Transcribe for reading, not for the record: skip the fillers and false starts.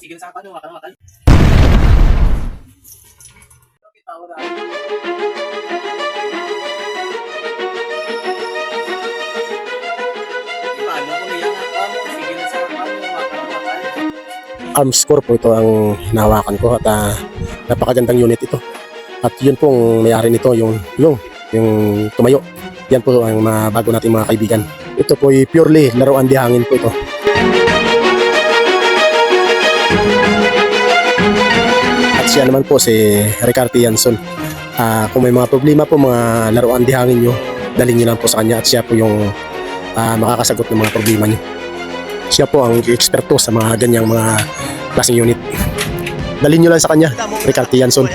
Sige sa paano makan. Arms core po ito ang hinahawakan ko at napakagandang unit ito. At yun pong may-ari nito, yung tumayo. Yan po ang bago nating mga kaibigan. Ito po ay purely laruan di hangin po ito. At siya naman po si Ricarte Jansson. Kung may mga problema po, mga laruan di hangin nyo, dalhin nyo lang po sa kanya at siya po yung makakasagot ng mga problema nyo. Siya po ang eksperto sa mga ganyang mga klaseng unit. Dalhin nyo lang sa kanya, Ricarte Jansson.